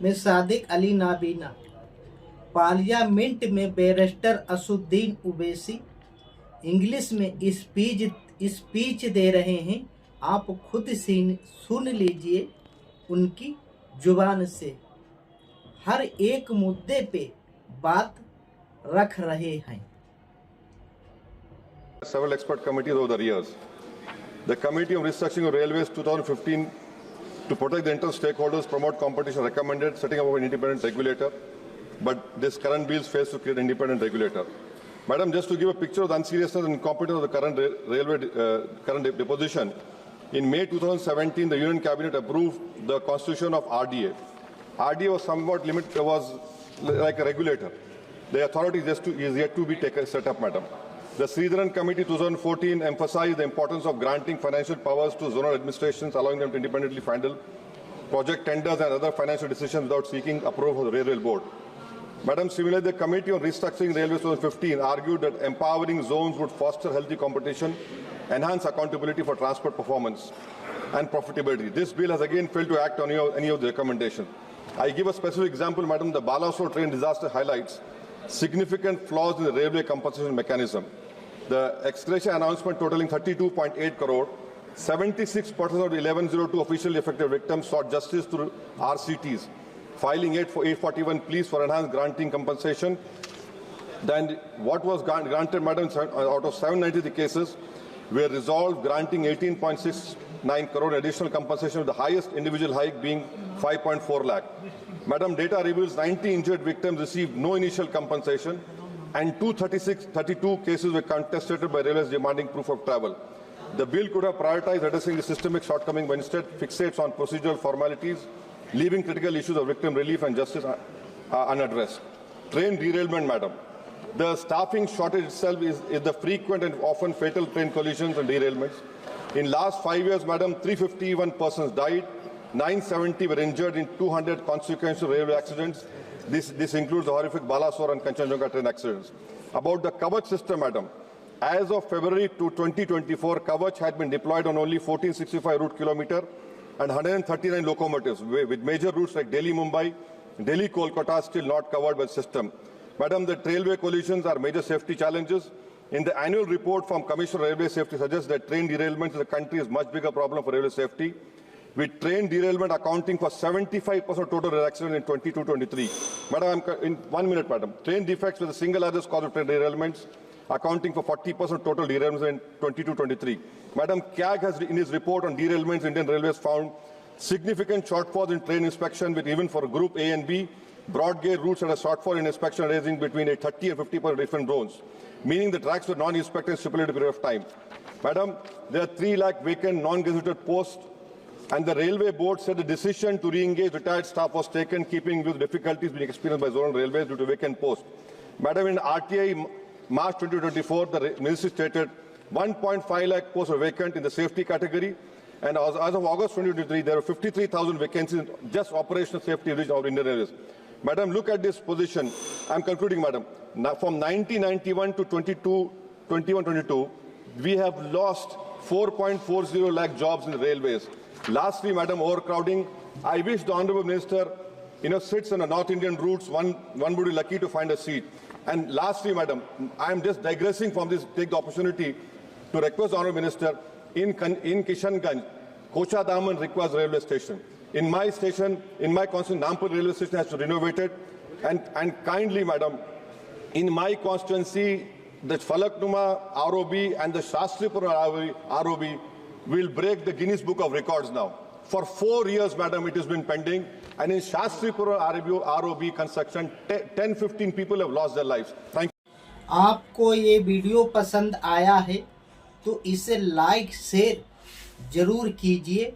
में सादिक अली नाबीना, पार्लियामेंट में barrister Asaduddin Owaisi English में स्पीच दे रहे हैं। आप खुद सुन लीजिए उनकी जुबान से। हर एक मुद्दे पे बात रख रहे हैं। Several expert committees over the years. The Committee on Restructuring of Railways 2015 to protect the interest stakeholders, promote competition recommended setting up of an independent regulator, but this current bill fails to create an independent regulator. Madam, just to give a picture of the unseriousness and incompetence of the current current deposition, in May 2017, the Union Cabinet approved the constitution of RDA. RDA was somewhat limited, was like a regulator. The authority is yet to be set up, Madam. The Sridharan Committee 2014 emphasized the importance of granting financial powers to zonal administrations, allowing them to independently handle project tenders and other financial decisions without seeking approval of the Railway Board. Madam, similarly, the Committee on Restructuring Railways 2015 argued that empowering zones would foster healthy competition, enhance accountability for transport performance and profitability. This bill has again failed to act on any of the recommendations. I give a specific example, Madam. The Balasore train disaster highlights significant flaws in the railway compensation mechanism. The ex-gratia announcement totaling 32.8 crore, 76% of the 1102 officially affected victims sought justice through RCTs, filing 841 pleas for enhanced granting compensation. Then what was granted, Madam, out of 793 cases were resolved, granting 18.69 crore additional compensation, with the highest individual hike being 5.4 lakh. Madam, data reveals 90 injured victims received no initial compensation, and 32 cases were contested by railways demanding proof of travel. The bill could have prioritized addressing the systemic shortcoming, but instead fixates on procedural formalities, leaving critical issues of victim relief and justice unaddressed. Train derailment, Madam. The staffing shortage itself is the frequent and often fatal train collisions and derailments. In last 5 years, Madam, 351 persons died, 970 were injured in 200 consequential railway accidents. This includes the horrific Balasore and Kanchenjunga train accidents. About the Kavach system, Madam, as of February 2024, Kavach had been deployed on only 1465 route kilometer and 139 locomotives, with major routes like Delhi-Mumbai, Delhi-Kolkata still not covered by the system. Madam, the railway collisions are major safety challenges. In the annual report from Commissioner of Railway Safety suggests that train derailments in the country is much bigger problem for railway safety, with train derailment accounting for 75% of total accidents in 22-23. Madam, in 1 minute, Madam. Train defects were the single largest cause of train derailments, accounting for 40% total derailments in 22-23. Madam, CAG has, in his report on derailments, Indian Railways found significant shortfalls in train inspection, with even for Group A and B, broad gauge routes had a shortfall in inspection ranging between a 30 and 50% different zones, meaning the tracks were non-inspected in stipulated period of time. Madam, there are 3 lakh vacant non-gazetted posts, and the Railway Board said the decision to re-engage retired staff was taken keeping with difficulties being experienced by zonal railways due to vacant posts. Madam, in RTI March 2024, the Ministry stated 1.5 lakh posts were vacant in the safety category, and as of August 2023, there were 53,000 vacancies in just operational safety division of Indian Railways. Madam, look at this position. I'm concluding, Madam. Now, from 1991 to 21-22, we have lost 4.40 lakh jobs in the railways. Lastly, Madam, overcrowding. I wish the Honourable Minister, sits on the North Indian routes. One would be lucky to find a seat. And lastly, Madam, I am just digressing from this, take the opportunity to request the Honourable Minister, in Kishanganj, Kocha Daman requires railway station. In my station, in my constituency, Nampur railway station has to be renovated. And kindly, Madam, in my constituency, the Falaknuma ROB and the Shastripura ROB will break the Guinness Book of Records now. For 4 years, Madam, it has been pending. And in Shastripura ROB construction, 10-15 people have lost their lives. Thank you. आपको ये video पसंद आया है तो इसे like share जरूर कीजिए